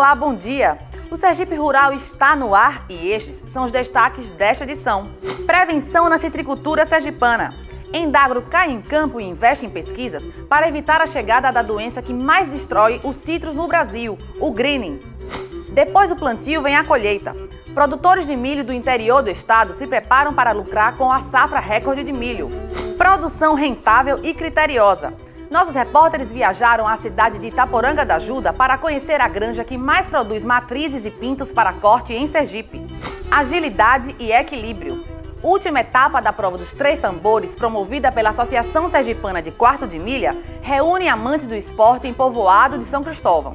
Olá, bom dia! O Sergipe Rural está no ar e estes são os destaques desta edição. Prevenção na citricultura sergipana. Endagro cai em campo e investe em pesquisas para evitar a chegada da doença que mais destrói os citros no Brasil, o greening. Depois do plantio vem a colheita. Produtores de milho do interior do estado se preparam para lucrar com a safra recorde de milho. Produção rentável e criteriosa. Nossos repórteres viajaram à cidade de Itaporanga da Ajuda para conhecer a granja que mais produz matrizes e pintos para corte em Sergipe. Agilidade e equilíbrio. Última etapa da prova dos 3 tambores, promovida pela Associação Sergipana de Quarto de Milha, reúne amantes do esporte em Povoado de São Cristóvão.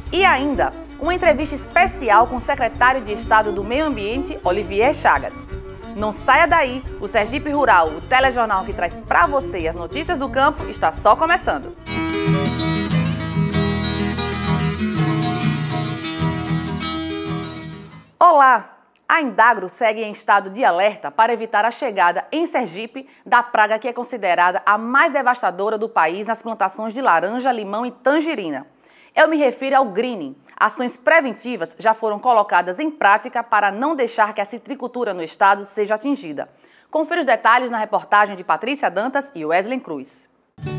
E ainda, uma entrevista especial com o secretário de Estado do Meio Ambiente, Olivier Chagas. Não saia daí, o Sergipe Rural, o telejornal que traz para você as notícias do campo, está só começando. Olá! A Endagro segue em estado de alerta para evitar a chegada em Sergipe da praga que é considerada a mais devastadora do país nas plantações de laranja, limão e tangerina. Eu me refiro ao greening. Ações preventivas já foram colocadas em prática para não deixar que a citricultura no estado seja atingida. Confira os detalhes na reportagem de Patrícia Dantas e Wesley Cruz.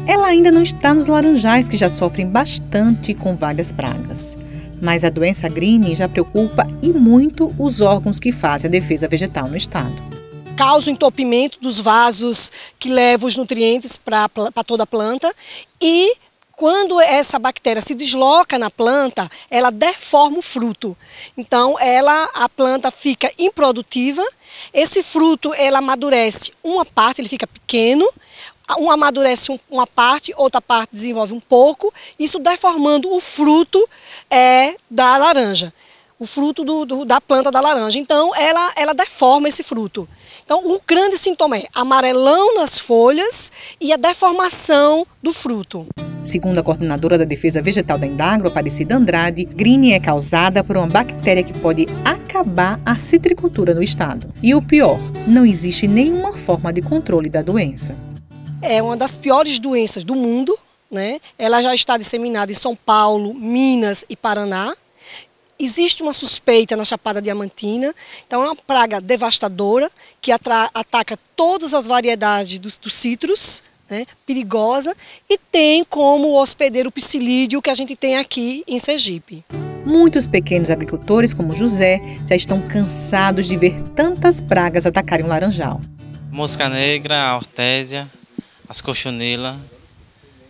Ela ainda não está nos laranjais, que já sofrem bastante com várias pragas. Mas a doença greening já preocupa e muito os órgãos que fazem a defesa vegetal no estado. Causa o entupimento dos vasos que levam os nutrientes para toda a planta e quando essa bactéria se desloca na planta, ela deforma o fruto. Então, a planta fica improdutiva. Esse fruto, ela amadurece uma parte, ele fica pequeno. Um amadurece uma parte, outra parte desenvolve um pouco. Isso deformando o fruto da laranja. O fruto da planta da laranja. Então, ela deforma esse fruto. Então, o grande sintoma é amarelão nas folhas e a deformação do fruto. Segundo a coordenadora da defesa vegetal da Endagro, Aparecida Andrade, greening é causada por uma bactéria que pode acabar a citricultura no estado. E o pior, não existe nenhuma forma de controle da doença. É uma das piores doenças do mundo, né? Ela já está disseminada em São Paulo, Minas e Paraná. Existe uma suspeita na Chapada Diamantina, então é uma praga devastadora que ataca todas as variedades dos citros, né, perigosa, e tem como hospedeiro o psilídeo que a gente tem aqui em Sergipe. Muitos pequenos agricultores, como José, já estão cansados de ver tantas pragas atacarem o laranjal. Mosca negra, a hortésia, as cochonelas,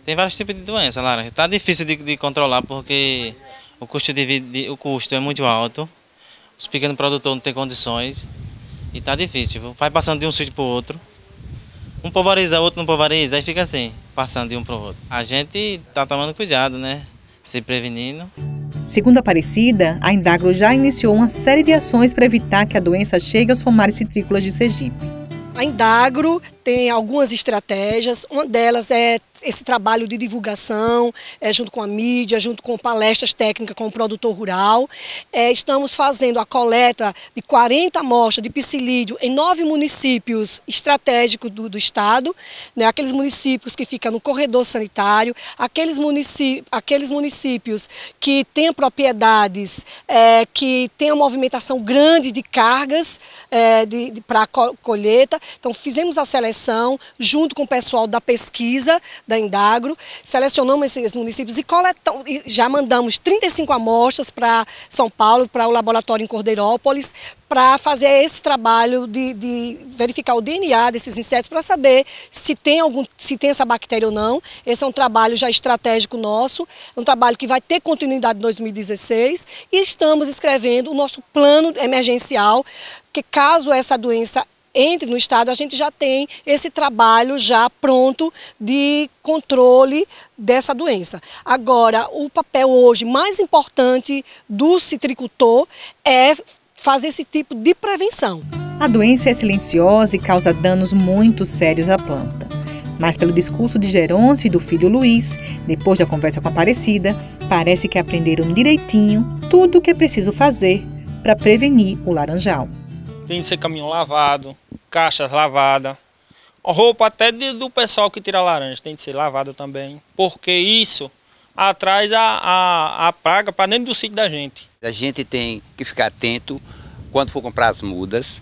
tem vários tipos de doença, laranja. Está difícil de controlar porque o custo é muito alto, os pequenos produtores não têm condições e está difícil. Vai passando de um sítio para o outro. Um pulveriza, outro não pulveriza, aí fica assim, passando de um para o outro. A gente está tomando cuidado, né? Se prevenindo. Segundo a Aparecida, a Endagro já iniciou uma série de ações para evitar que a doença chegue aos pomares citrícolas de Sergipe. A Endagro tem algumas estratégias, uma delas é esse trabalho de divulgação, junto com a mídia, junto com palestras técnicas com o produtor rural. Estamos fazendo a coleta de 40 amostras de psilídeo em 9 municípios estratégicos do estado, né? Aqueles municípios que ficam no corredor sanitário, aqueles municípios que têm propriedades que têm uma movimentação grande de cargas para a colheita. Então fizemos a seleção junto com o pessoal da pesquisa da Endagro, selecionamos esses municípios e já mandamos 35 amostras para São Paulo, para o laboratório em Cordeirópolis, para fazer esse trabalho de verificar o DNA desses insetos para saber se tem essa bactéria ou não. Esse é um trabalho já estratégico nosso, é um trabalho que vai ter continuidade em 2016 e estamos escrevendo o nosso plano emergencial, que caso essa doença entre no estado, a gente já tem esse trabalho já pronto de controle dessa doença. Agora, o papel hoje mais importante do citricultor é fazer esse tipo de prevenção. A doença é silenciosa e causa danos muito sérios à planta. Mas pelo discurso de Gerôncio e do filho Luiz, depois da conversa com a Aparecida, parece que aprenderam direitinho tudo o que é preciso fazer para prevenir o laranjal. Tem que ser caminhão lavado, caixas lavadas, roupa até do pessoal que tira laranja tem que ser lavada também, porque isso atrás a praga para dentro do sítio da gente. A gente tem que ficar atento quando for comprar as mudas,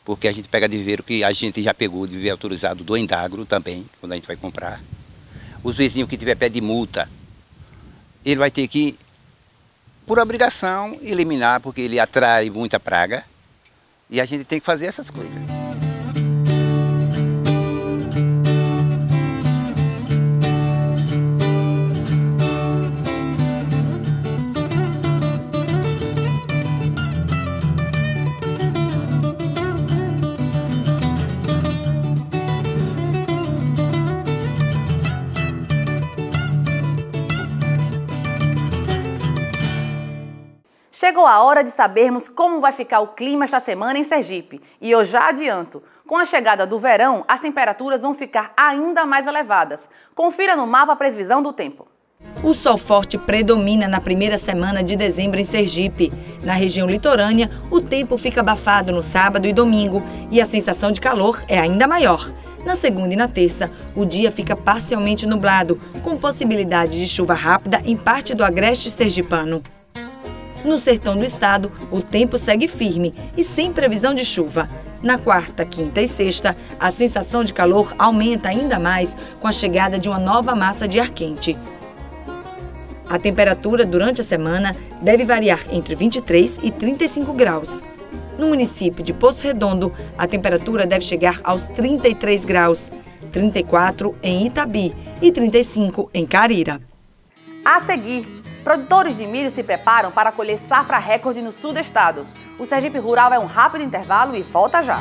porque a gente pega de viveiro que a gente já pegou de viveiro autorizado do Endagro também, quando a gente vai comprar. Os vizinhos que tiver pé de multa, ele vai ter que, por obrigação, eliminar, porque ele atrai muita praga. E a gente tem que fazer essas coisas. Chegou a hora de sabermos como vai ficar o clima esta semana em Sergipe. E eu já adianto, com a chegada do verão, as temperaturas vão ficar ainda mais elevadas. Confira no mapa a previsão do tempo. O sol forte predomina na primeira semana de dezembro em Sergipe. Na região litorânea, o tempo fica abafado no sábado e domingo e a sensação de calor é ainda maior. Na segunda e na terça, o dia fica parcialmente nublado, com possibilidade de chuva rápida em parte do agreste sergipano. No sertão do estado, o tempo segue firme e sem previsão de chuva. Na quarta, quinta e sexta, a sensação de calor aumenta ainda mais com a chegada de uma nova massa de ar quente. A temperatura durante a semana deve variar entre 23 e 35 graus. No município de Poço Redondo, a temperatura deve chegar aos 33 graus, 34 em Itabi e 35 em Carira. A seguir, produtores de milho se preparam para colher safra recorde no sul do estado. O Sergipe Rural é um rápido intervalo e volta já.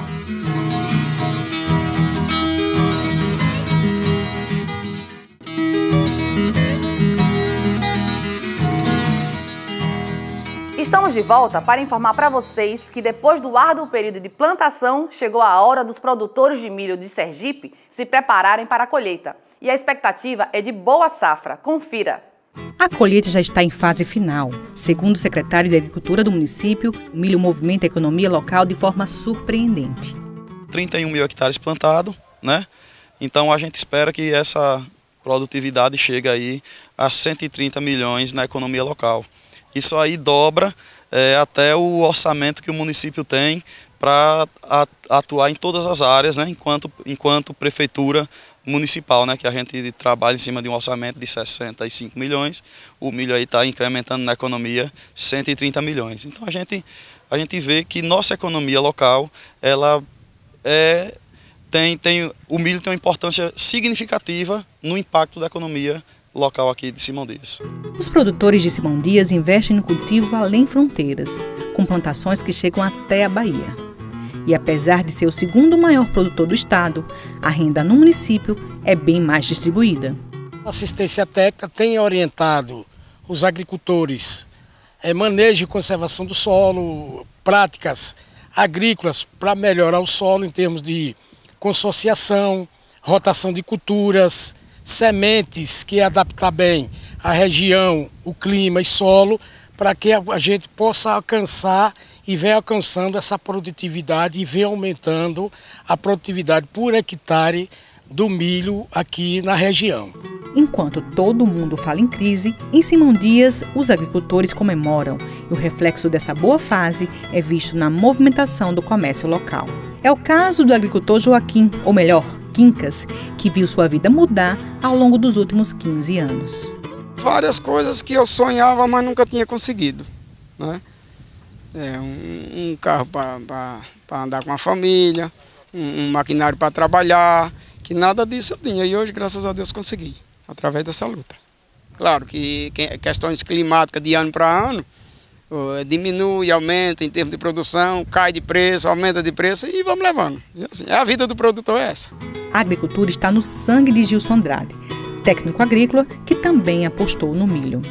Estamos de volta para informar para vocês que depois do árduo período de plantação, chegou a hora dos produtores de milho de Sergipe se prepararem para a colheita. E a expectativa é de boa safra. Confira! A colheita já está em fase final. Segundo o secretário de Agricultura do município, o milho movimenta a economia local de forma surpreendente. 31 mil hectares plantados, né? Então a gente espera que essa produtividade chegue aí a 130 milhões na economia local. Isso aí dobra até o orçamento que o município tem para atuar em todas as áreas, né? Enquanto prefeitura municipal, né, que a gente trabalha em cima de um orçamento de 65 milhões, o milho aí está incrementando na economia 130 milhões. Então a gente vê que nossa economia local, ela o milho tem uma importância significativa no impacto da economia local aqui de Simão Dias. Os produtores de Simão Dias investem no cultivo além fronteiras, com plantações que chegam até a Bahia. E apesar de ser o segundo maior produtor do estado, a renda no município é bem mais distribuída. A assistência técnica tem orientado os agricultores manejo e conservação do solo, práticas agrícolas para melhorar o solo em termos de consorciação, rotação de culturas, sementes que adaptar bem a região, o clima e solo, para que a gente possa alcançar e vem alcançando essa produtividade e vem aumentando a produtividade por hectare do milho aqui na região. Enquanto todo mundo fala em crise, em Simão Dias os agricultores comemoram e o reflexo dessa boa fase é visto na movimentação do comércio local. É o caso do agricultor Joaquim, ou melhor, Quincas, que viu sua vida mudar ao longo dos últimos 15 anos. Várias coisas que eu sonhava, mas nunca tinha conseguido, né? Um carro para andar com a família, um maquinário para trabalhar, que nada disso eu tinha. E hoje, graças a Deus, consegui, através dessa luta. Claro que questões climáticas de ano para ano, diminui, aumenta em termos de produção, cai de preço, aumenta de preço e vamos levando. E assim, a vida do produtor é essa. A agricultura está no sangue de Gilson Andrade, técnico agrícola que também apostou no milho.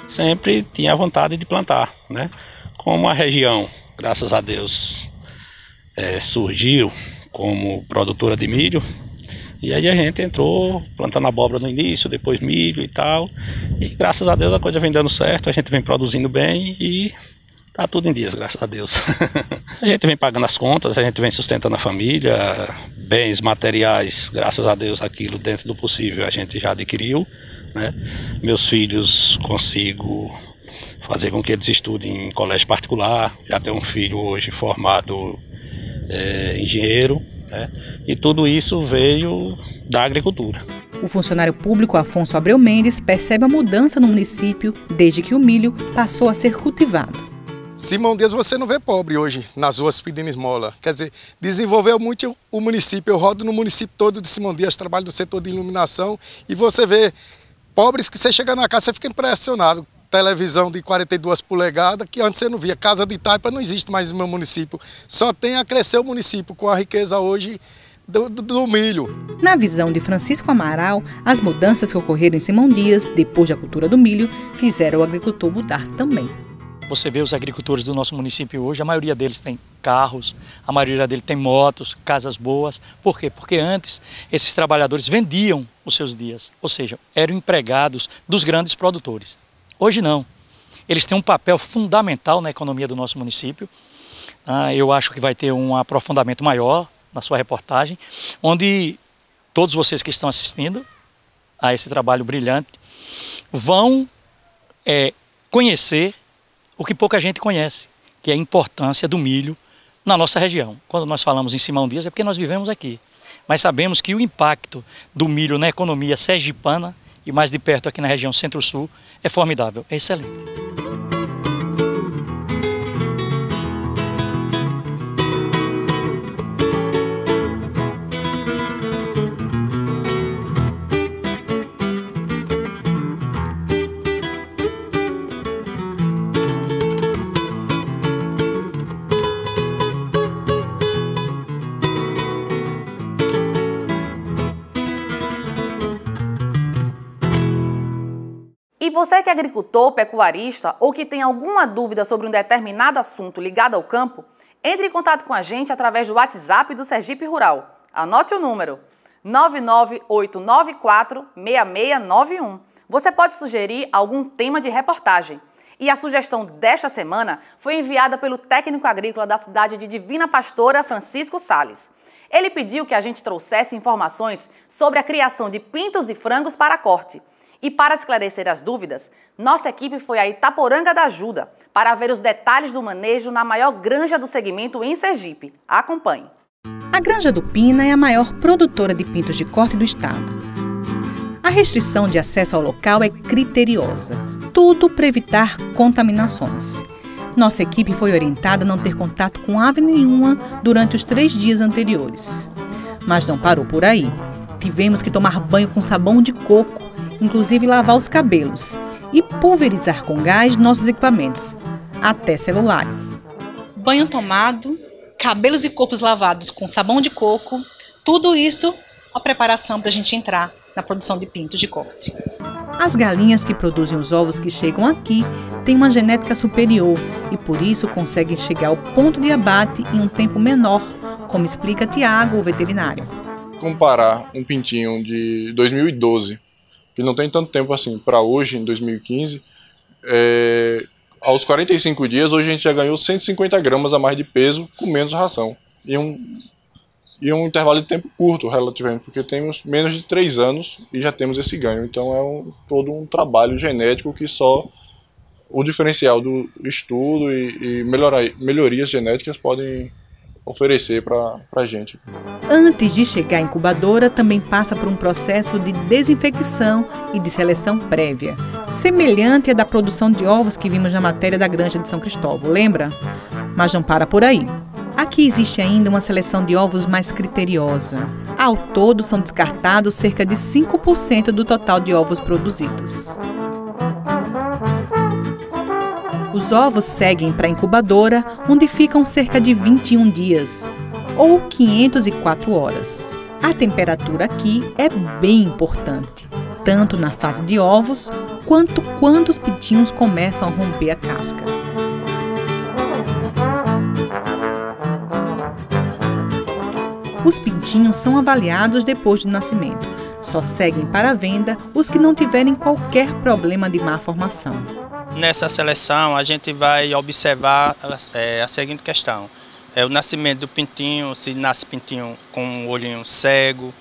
Sempre tinha vontade de plantar, né? Como a região, graças a Deus, surgiu como produtora de milho, e aí a gente entrou plantando abóbora no início, depois milho e tal, e graças a Deus a coisa vem dando certo, a gente vem produzindo bem e tá tudo em dias, graças a Deus. A gente vem pagando as contas, a gente vem sustentando a família, bens materiais, graças a Deus aquilo dentro do possível a gente já adquiriu, né? Meus filhos consigo fazer com que eles estudem em colégio particular. Já tenho um filho hoje formado engenheiro, né? E tudo isso veio da agricultura. O funcionário público Afonso Abreu Mendes percebe a mudança no município desde que o milho passou a ser cultivado. Simão Dias você não vê pobre hoje nas ruas pedindo esmola. Quer dizer, desenvolveu muito o município. Eu rodo no município todo de Simão Dias, trabalho no setor de iluminação e você vê pobres que você chega na casa, você fica impressionado. Televisão de 42 polegadas, que antes você não via. Casa de taipa não existe mais no meu município. Só tem a crescer o município com a riqueza hoje do milho. Na visão de Francisco Amaral, as mudanças que ocorreram em Simão Dias, depois da cultura do milho, fizeram o agricultor mudar também. Você vê os agricultores do nosso município hoje, a maioria deles tem carros, a maioria deles tem motos, casas boas. Por quê? Porque antes esses trabalhadores vendiam os seus dias, ou seja, eram empregados dos grandes produtores. Hoje não. Eles têm um papel fundamental na economia do nosso município. Eu acho que vai ter um aprofundamento maior na sua reportagem, onde todos vocês que estão assistindo a esse trabalho brilhante vão conhecer o que pouca gente conhece, que é a importância do milho na nossa região. Quando nós falamos em Simão Dias é porque nós vivemos aqui, mas sabemos que o impacto do milho na economia sergipana e mais de perto aqui na região Centro-Sul é formidável, é excelente. E você que é agricultor, pecuarista ou que tem alguma dúvida sobre um determinado assunto ligado ao campo, entre em contato com a gente através do WhatsApp do Sergipe Rural. Anote o número 998946691. Você pode sugerir algum tema de reportagem. E a sugestão desta semana foi enviada pelo técnico agrícola da cidade de Divina Pastora, Francisco Salles. Ele pediu que a gente trouxesse informações sobre a criação de pintos e frangos para corte. E para esclarecer as dúvidas, nossa equipe foi a Itaporanga da Ajuda para ver os detalhes do manejo na maior granja do segmento em Sergipe. Acompanhe. A Granja do Pina é a maior produtora de pintos de corte do estado. A restrição de acesso ao local é criteriosa, tudo para evitar contaminações. Nossa equipe foi orientada a não ter contato com ave nenhuma durante os 3 dias anteriores. Mas não parou por aí. Tivemos que tomar banho com sabão de coco, inclusive lavar os cabelos e pulverizar com gás nossos equipamentos, até celulares. Banho tomado, cabelos e corpos lavados com sabão de coco, tudo isso a preparação para a gente entrar na produção de pintos de corte. As galinhas que produzem os ovos que chegam aqui têm uma genética superior e por isso conseguem chegar ao ponto de abate em um tempo menor, como explica Tiago, o veterinário. Comparar um pintinho de 2012, que não tem tanto tempo assim, para hoje, em 2015, aos 45 dias, hoje a gente já ganhou 150 gramas a mais de peso com menos ração. E um intervalo de tempo curto, relativamente, porque temos menos de 3 anos e já temos esse ganho. Então é todo um trabalho genético que só o diferencial do estudo e melhorias genéticas podem oferecer para a gente. Antes de chegar à incubadora, também passa por um processo de desinfecção e de seleção prévia, semelhante à da produção de ovos que vimos na matéria da Granja de São Cristóvão, lembra? Mas não para por aí. Aqui existe ainda uma seleção de ovos mais criteriosa. Ao todo, são descartados cerca de 5% do total de ovos produzidos. Os ovos seguem para a incubadora, onde ficam cerca de 21 dias, ou 504 horas. A temperatura aqui é bem importante, tanto na fase de ovos, quanto quando os pintinhos começam a romper a casca. Os pintinhos são avaliados depois do nascimento. Só seguem para a venda os que não tiverem qualquer problema de má formação. Nessa seleção, a gente vai observar a seguinte questão. O nascimento do pintinho, se nasce pintinho com um olhinho cego,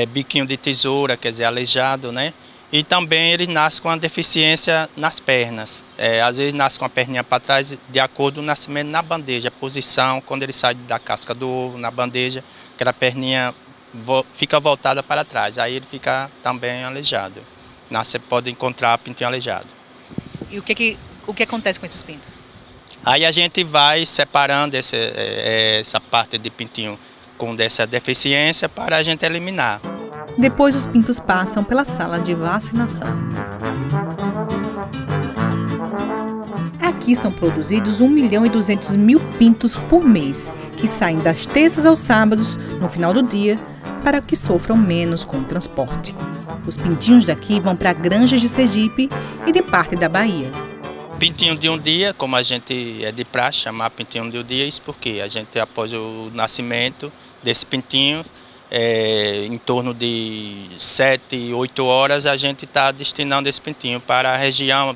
biquinho de tesoura, quer dizer, aleijado, né? E também eles nascem com uma deficiência nas pernas. Às vezes nasce com a perninha para trás de acordo com o nascimento na bandeja, a posição, quando ele sai da casca do ovo, na bandeja, aquela perninha fica voltada para trás, aí ele fica também aleijado. Você pode encontrar pintinho aleijado. E o que acontece com esses pintos? Aí a gente vai separando essa parte de pintinho com dessa deficiência para a gente eliminar. Depois os pintos passam pela sala de vacinação. Aqui são produzidos 1.200.000 pintos por mês, que saem das terças aos sábados, no final do dia, para que sofram menos com o transporte. Os pintinhos daqui vão para granjas de Sergipe e de parte da Bahia. Pintinho de um dia, como a gente é de praxe, chamar pintinho de um dia, isso porque a gente, após o nascimento desse pintinho, em torno de 7, 8 horas, a gente está destinando esse pintinho para a região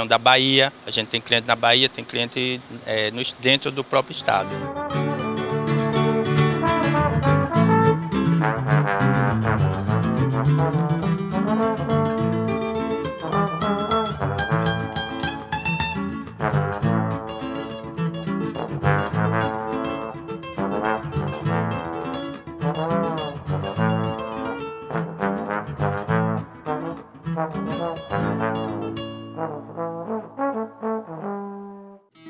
da Bahia. A gente tem cliente na Bahia, tem cliente dentro do próprio estado.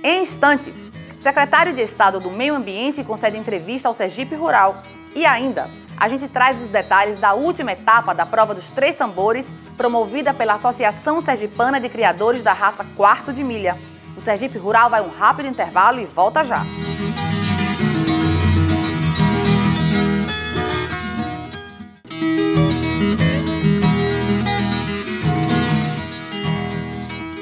Em instantes, secretário de Estado do Meio Ambiente concede entrevista ao Sergipe Rural. E ainda, a gente traz os detalhes da última etapa da prova dos 3 tambores, promovida pela Associação Sergipana de Criadores da Raça Quarto de Milha. O Sergipe Rural vai a um rápido intervalo e volta já.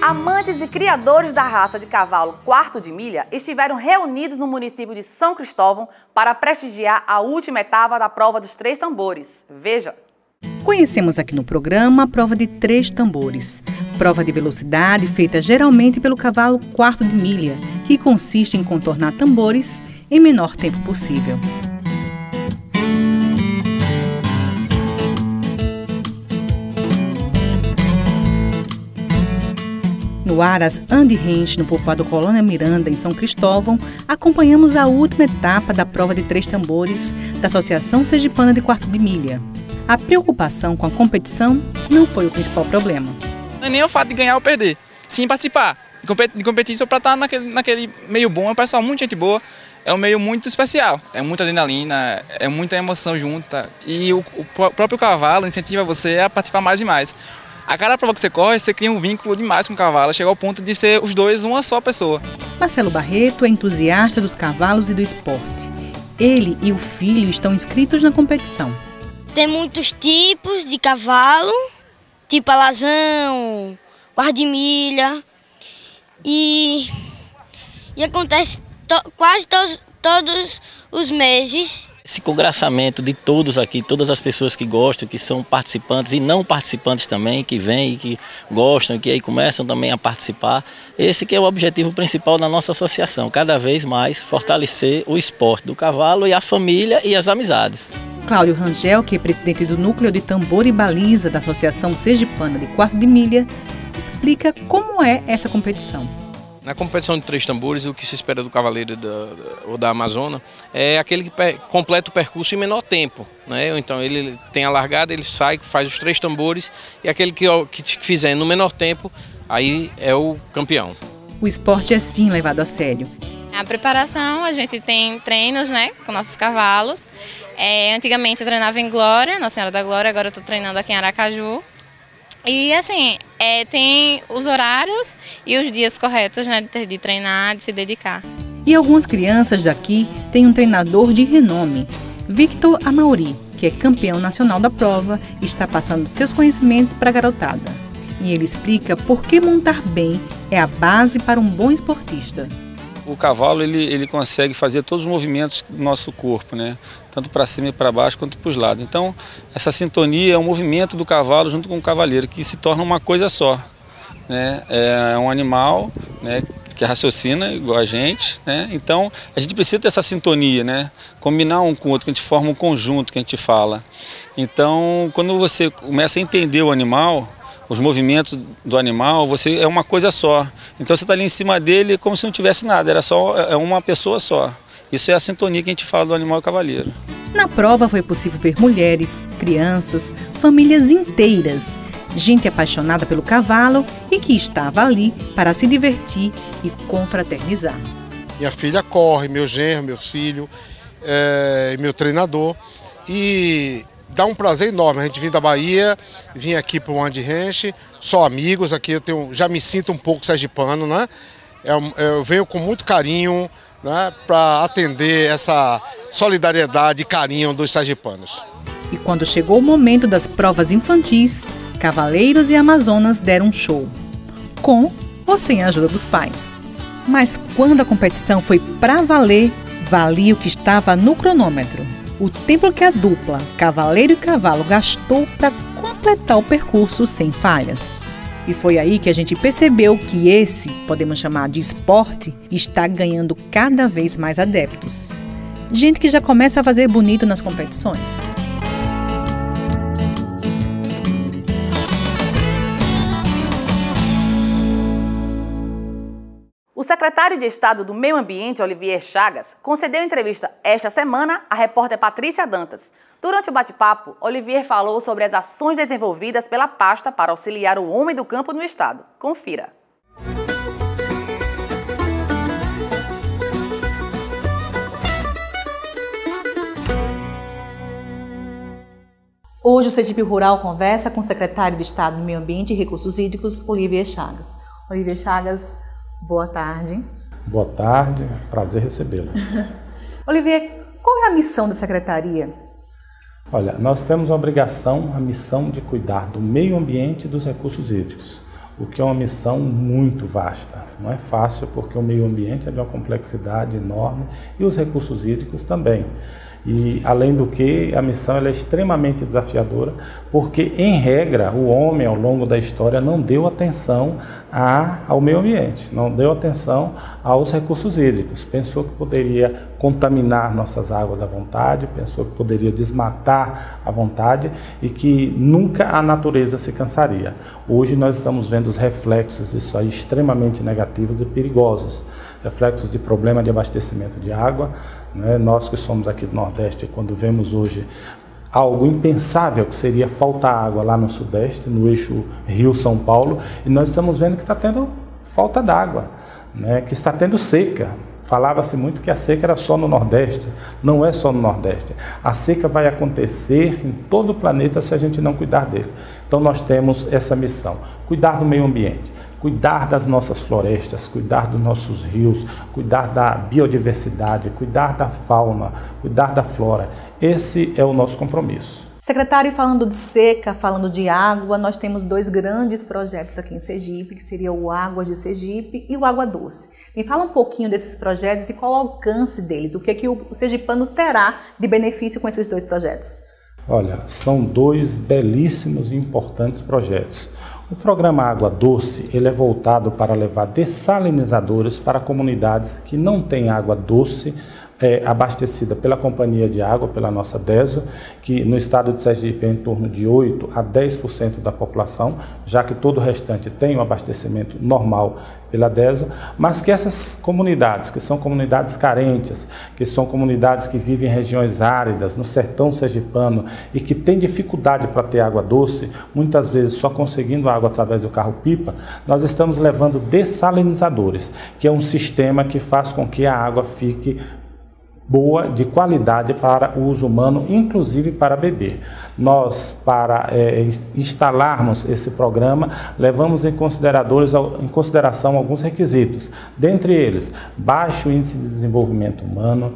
Amantes e criadores da raça de cavalo Quarto de Milha estiveram reunidos no município de São Cristóvão para prestigiar a última etapa da prova dos 3 tambores. Veja! Conhecemos aqui no programa a prova de 3 tambores. Prova de velocidade feita geralmente pelo cavalo Quarto de Milha, que consiste em contornar tambores em menor tempo possível. No Aras Andy Ranch, no povoado Colônia Miranda, em São Cristóvão, acompanhamos a última etapa da prova de 3 tambores da Associação Sergipana de Quarto de Milha. A preocupação com a competição não foi o principal problema. Não é nem o fato de ganhar ou perder, sim participar. De competir só para estar naquele meio bom, é um pessoal muito gente boa, é um meio muito especial. É muita adrenalina, é muita emoção junta e o próprio cavalo incentiva você a participar mais e mais. A cada prova que você corre, você cria um vínculo demais com o cavalo, chega ao ponto de ser os dois uma só pessoa. Marcelo Barreto é entusiasta dos cavalos e do esporte. Ele e o filho estão inscritos na competição. Tem muitos tipos de cavalo, tipo alazão, quarto de milha, e acontece quase todos os meses. Esse congraçamento de todos aqui, todas as pessoas que gostam, que são participantes e não participantes também, que vêm e que gostam, que aí começam também a participar. Esse que é o objetivo principal da nossa associação, cada vez mais fortalecer o esporte do cavalo e a família e as amizades. Cláudio Rangel, que é presidente do Núcleo de Tambor e Baliza da Associação Sergipana de Quarto de Milha, explica como é essa competição. Na competição de 3 tambores, o que se espera do cavaleiro ou da Amazônia é aquele que completa o percurso em menor tempo, né? Então ele tem a largada, ele sai, faz os 3 tambores e aquele que fizer no menor tempo, aí é o campeão. O esporte é sim levado a sério. A preparação, a gente tem treinos, né, com nossos cavalos. Antigamente eu treinava em Glória, Nossa Senhora da Glória, agora eu estou treinando aqui em Aracaju. E assim, tem os horários e os dias corretos, né, de treinar, de se dedicar. E algumas crianças daqui têm um treinador de renome, Victor Amauri, que é campeão nacional da prova e está passando seus conhecimentos para a garotada. E ele explica por que montar bem é a base para um bom esportista. O cavalo ele consegue fazer todos os movimentos do nosso corpo, né? Tanto para cima e para baixo quanto para os lados. Então, essa sintonia é um movimento do cavalo junto com o cavaleiro, que se torna uma coisa só, né? É um animal, né, que raciocina igual a gente, né? Então a gente precisa ter essa sintonia, né? Combinar um com o outro, que a gente forma um conjunto que a gente fala. Então quando você começa a entender o animal, os movimentos do animal, você é uma coisa só. Então você está ali em cima dele como se não tivesse nada, é uma pessoa só. Isso é a sintonia que a gente fala do animal e cavaleiro. Na prova foi possível ver mulheres, crianças, famílias inteiras, gente apaixonada pelo cavalo e que estava ali para se divertir e confraternizar. Minha filha corre, meu genro, meu filho, meu treinador, e dá um prazer enorme a gente vir da Bahia, vir aqui para o Andy Ranch, só amigos, aqui já me sinto um pouco sergipano, né? Eu venho com muito carinho, né, para atender essa solidariedade e carinho dos sergipanos. E quando chegou o momento das provas infantis, cavaleiros e amazonas deram um show, com ou sem a ajuda dos pais. Mas quando a competição foi para valer, valia o que estava no cronômetro. O tempo que a dupla, cavaleiro e cavalo, gastou para completar o percurso sem falhas. E foi aí que a gente percebeu que esse, podemos chamar de esporte, está ganhando cada vez mais adeptos. Gente que já começa a fazer bonito nas competições. O secretário de Estado do Meio Ambiente, Olivier Chagas, concedeu entrevista esta semana à repórter Patrícia Dantas. Durante o bate-papo, Olivier falou sobre as ações desenvolvidas pela pasta para auxiliar o homem do campo no estado. Confira. Hoje o Sergipe Rural conversa com o secretário de Estado do Meio Ambiente e Recursos Hídricos, Olivier Chagas. Olivier Chagas, boa tarde. Boa tarde, prazer recebê-los. Olivier, qual é a missão da secretaria? Olha, nós temos a obrigação, a missão de cuidar do meio ambiente e dos recursos hídricos, o que é uma missão muito vasta. Não é fácil porque o meio ambiente é de uma complexidade enorme e os recursos hídricos também. E, além do que, a missão ela é extremamente desafiadora, porque, em regra, o homem, ao longo da história, não deu atenção ao meio ambiente, não deu atenção aos recursos hídricos. Pensou que poderia contaminar nossas águas à vontade, pensou que poderia desmatar à vontade e que nunca a natureza se cansaria. Hoje nós estamos vendo os reflexos disso aí extremamente negativos e perigosos. Reflexos de problema de abastecimento de água, né? Nós que somos aqui do Nordeste, quando vemos hoje algo impensável que seria faltar água lá no Sudeste, no eixo Rio-São Paulo, e nós estamos vendo que está tendo falta d'água, né? Que está tendo seca. Falava-se muito que a seca era só no Nordeste, não é só no Nordeste. A seca vai acontecer em todo o planeta se a gente não cuidar dele. Então nós temos essa missão, cuidar do meio ambiente, cuidar das nossas florestas, cuidar dos nossos rios, cuidar da biodiversidade, cuidar da fauna, cuidar da flora. Esse é o nosso compromisso. Secretário, falando de seca, falando de água, nós temos dois grandes projetos aqui em Sergipe, que seria o Água de Sergipe e o Água Doce. Me fala um pouquinho desses projetos e qual o alcance deles, o que o sergipano terá de benefício com esses dois projetos? Olha, são dois belíssimos e importantes projetos. O programa Água Doce ele é voltado para levar dessalinizadores para comunidades que não têm água doce abastecida pela Companhia de Água, pela nossa DESO, que no estado de Sergipe é em torno de 8% a 10% da população, já que todo o restante tem um abastecimento normal pela DESO, mas que essas comunidades, que são comunidades carentes, que são comunidades que vivem em regiões áridas, no sertão sergipano, e que têm dificuldade para ter água doce, muitas vezes só conseguindo água através do carro-pipa, nós estamos levando dessalinizadores, que é um sistema que faz com que a água fique boa, de qualidade para o uso humano, inclusive para beber. Nós, para instalarmos esse programa, levamos em consideração alguns requisitos, dentre eles, baixo índice de desenvolvimento humano,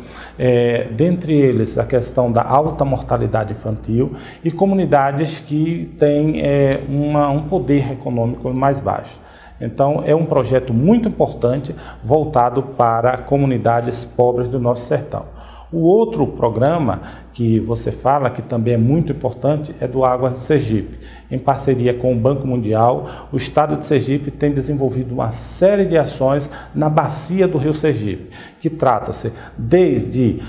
dentre eles a questão da alta mortalidade infantil e comunidades que têm um poder econômico mais baixo. Então, é um projeto muito importante voltado para comunidades pobres do nosso sertão. O outro programa, que você fala, que também é muito importante, é do Águas de Sergipe. Em parceria com o Banco Mundial, o Estado de Sergipe tem desenvolvido uma série de ações na bacia do Rio Sergipe, que trata-se desde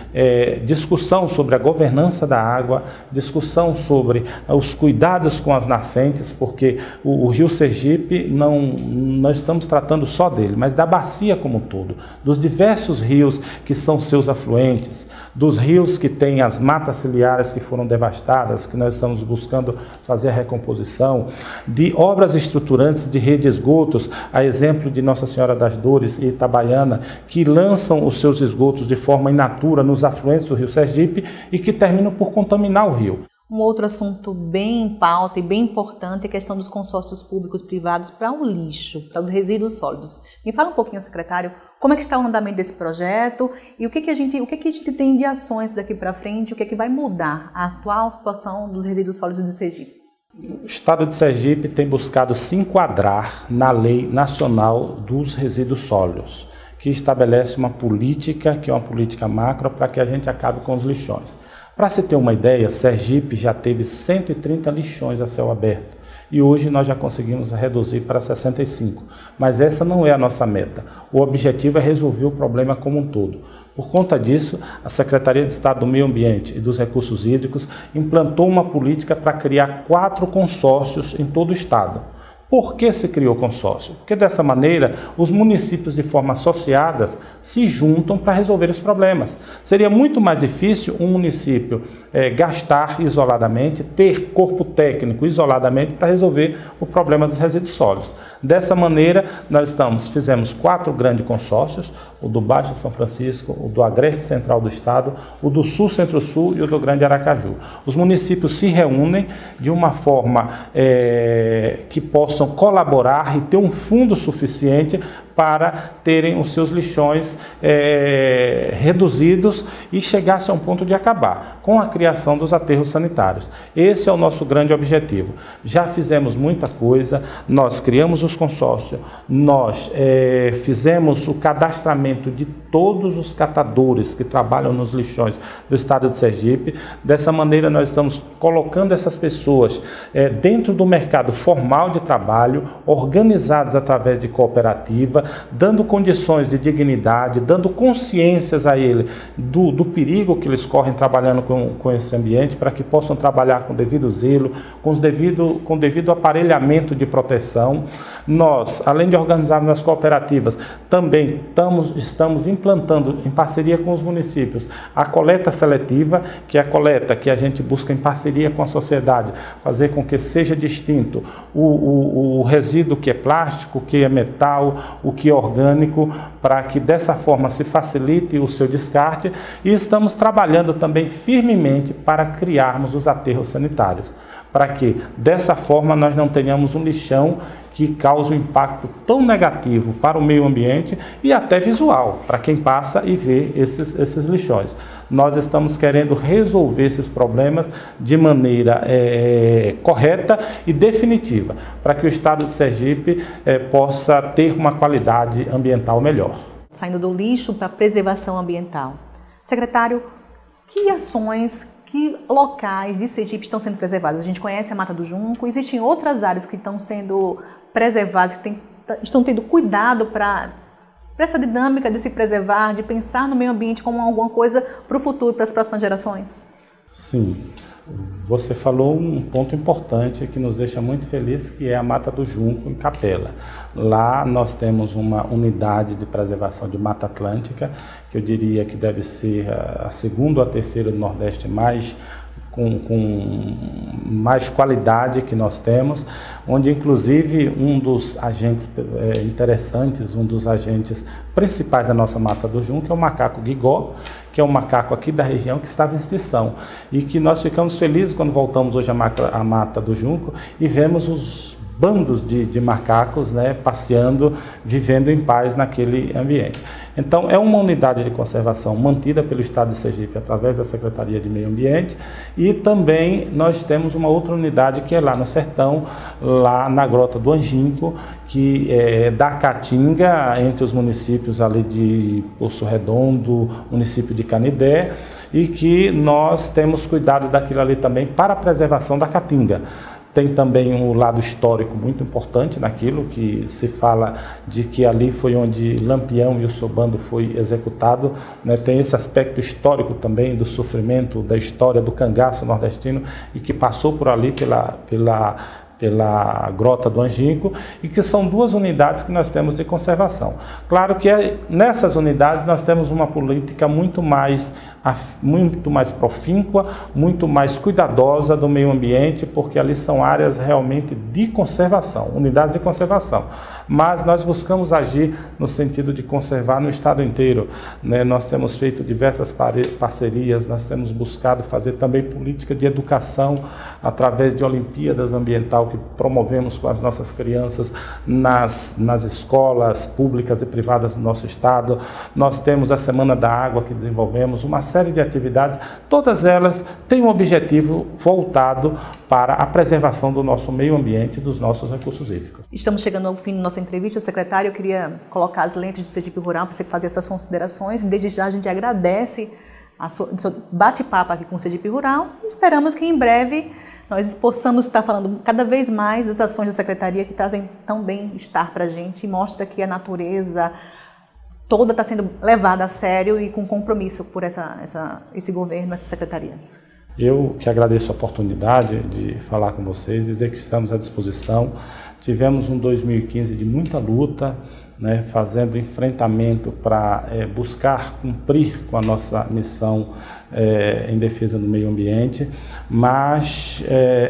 discussão sobre a governança da água, discussão sobre os cuidados com as nascentes, porque o Rio Sergipe, não estamos tratando só dele, mas da bacia como um todo, dos diversos rios que são seus afluentes, dos rios que têm as matas ciliares que foram devastadas, que nós estamos buscando fazer a recomposição, de obras estruturantes de rede de esgotos, a exemplo de Nossa Senhora das Dores e Itabaiana, que lançam os seus esgotos de forma in natura nos afluentes do Rio Sergipe e que terminam por contaminar o rio. Um outro assunto bem em pauta e bem importante é a questão dos consórcios públicos privados para o lixo, para os resíduos sólidos. Me fala um pouquinho, secretário, como é que está o andamento desse projeto e o que a gente tem de ações daqui para frente, o que vai mudar a atual situação dos resíduos sólidos de Sergipe? O Estado de Sergipe tem buscado se enquadrar na Lei Nacional dos Resíduos Sólidos, que estabelece uma política, que é uma política macro, para que a gente acabe com os lixões. Para se ter uma ideia, Sergipe já teve 130 lixões a céu aberto e hoje nós já conseguimos reduzir para 65. Mas essa não é a nossa meta. O objetivo é resolver o problema como um todo. Por conta disso, a Secretaria de Estado do Meio Ambiente e dos Recursos Hídricos implantou uma política para criar 4 consórcios em todo o estado. Por que se criou consórcio? Porque dessa maneira os municípios de forma associadas se juntam para resolver os problemas. Seria muito mais difícil um município gastar isoladamente, ter corpo técnico isoladamente para resolver o problema dos resíduos sólidos. Dessa maneira nós fizemos 4 grandes consórcios, o do Baixo São Francisco, o do Agreste Central do Estado, o do Sul Centro-Sul e o do Grande Aracaju. Os municípios se reúnem de uma forma que possam colaborar e ter um fundo suficiente para terem os seus lixões reduzidos e chegasse a um ponto de acabar com a criação dos aterros sanitários. Esse é o nosso grande objetivo. Já fizemos muita coisa, nós criamos os consórcios, nós fizemos o cadastramento de todos os catadores que trabalham nos lixões do estado de Sergipe. Dessa maneira nós estamos colocando essas pessoas dentro do mercado formal de trabalho, organizadas através de cooperativa, dando condições de dignidade, dando consciências a ele do perigo que eles correm trabalhando com esse ambiente, para que possam trabalhar com devido zelo, com devido aparelhamento de proteção. Nós, além de organizarmos as cooperativas, também estamos implantando, em parceria com os municípios, a coleta seletiva, que é a coleta que a gente busca em parceria com a sociedade, fazer com que seja distinto o resíduo que é plástico, o que é metal, o que é orgânico, para que dessa forma se facilite o seu descarte, e estamos trabalhando também firmemente para criarmos os aterros sanitários, para que dessa forma nós não tenhamos um lixão que cause um impacto tão negativo para o meio ambiente e até visual, para quem passa e vê esses lixões. Nós estamos querendo resolver esses problemas de maneira correta e definitiva, para que o estado de Sergipe possa ter uma qualidade ambiental melhor. Saindo do lixo para a preservação ambiental. Secretário, que ações, que locais de Sergipe estão sendo preservados? A gente conhece a Mata do Junco, existem outras áreas que estão sendo preservadas, que estão tendo cuidado para essa dinâmica de se preservar, de pensar no meio ambiente como alguma coisa para o futuro, para as próximas gerações? Sim, você falou um ponto importante que nos deixa muito felizes, que é a Mata do Junco, em Capela. Lá nós temos uma unidade de preservação de Mata Atlântica, que eu diria que deve ser a segunda ou a terceira do Nordeste com mais qualidade que nós temos, onde inclusive um dos agentes interessantes, um dos agentes principais da nossa Mata do Junco é o macaco guigó, que é um macaco aqui da região que estava em extinção, e que nós ficamos felizes quando voltamos hoje à Mata do Junco e vemos os bandos de macacos, né, passeando, vivendo em paz naquele ambiente. Então, é uma unidade de conservação mantida pelo Estado de Sergipe através da Secretaria de Meio Ambiente, e também nós temos uma outra unidade que é lá no sertão, lá na Grota do Anjinco, que é da Caatinga, entre os municípios ali de Poço Redondo, município de Canidé, e que nós temos cuidado daquilo ali também para a preservação da Caatinga. Tem também um lado histórico muito importante naquilo, que se fala de que ali foi onde Lampião e o seu bando foi executado, né? Tem esse aspecto histórico também do sofrimento, da história do cangaço nordestino, e que passou por ali pela Grota do Anjinco, e que são duas unidades que nós temos de conservação. Claro que nessas unidades nós temos uma política muito mais profíncua, muito mais cuidadosa do meio ambiente, porque ali são áreas realmente de conservação, unidades de conservação. Mas nós buscamos agir no sentido de conservar no estado inteiro, né? Nós temos feito diversas parcerias, nós temos buscado fazer também política de educação através de Olimpíadas Ambiental que promovemos com as nossas crianças nas escolas públicas e privadas do nosso estado. Nós temos a Semana da Água que desenvolvemos, uma série de atividades, todas elas têm um objetivo voltado para a preservação do nosso meio ambiente e dos nossos recursos hídricos. Estamos chegando ao fim da nossa entrevista, secretário. Eu queria colocar as lentes do Sergipe Rural para você fazer as suas considerações. Desde já a gente agradece o seu bate-papo aqui com o Sergipe Rural. Esperamos que em breve nós possamos estar falando cada vez mais das ações da Secretaria que trazem tão bem-estar para a gente e mostra que a natureza toda está sendo levada a sério e com compromisso por esse governo, essa Secretaria. Eu que agradeço a oportunidade de falar com vocês, dizer que estamos à disposição. Tivemos um 2015 de muita luta, né, fazendo enfrentamento para buscar cumprir com a nossa missão em defesa do meio ambiente, mas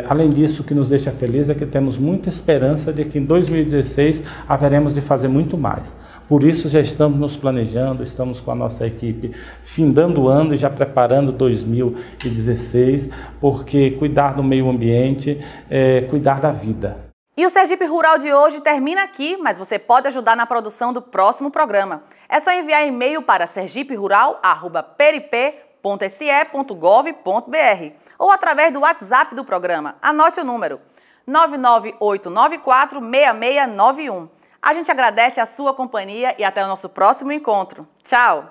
além disso, o que nos deixa felizes é que temos muita esperança de que em 2016 haveremos de fazer muito mais. Por isso já estamos nos planejando, estamos com a nossa equipe findando o ano e já preparando 2016, porque cuidar do meio ambiente é cuidar da vida. E o Sergipe Rural de hoje termina aqui, mas você pode ajudar na produção do próximo programa. É só enviar e-mail para sergiperural@perip.se.gov.br ou através do WhatsApp do programa. Anote o número 998946691. A gente agradece a sua companhia e até o nosso próximo encontro. Tchau!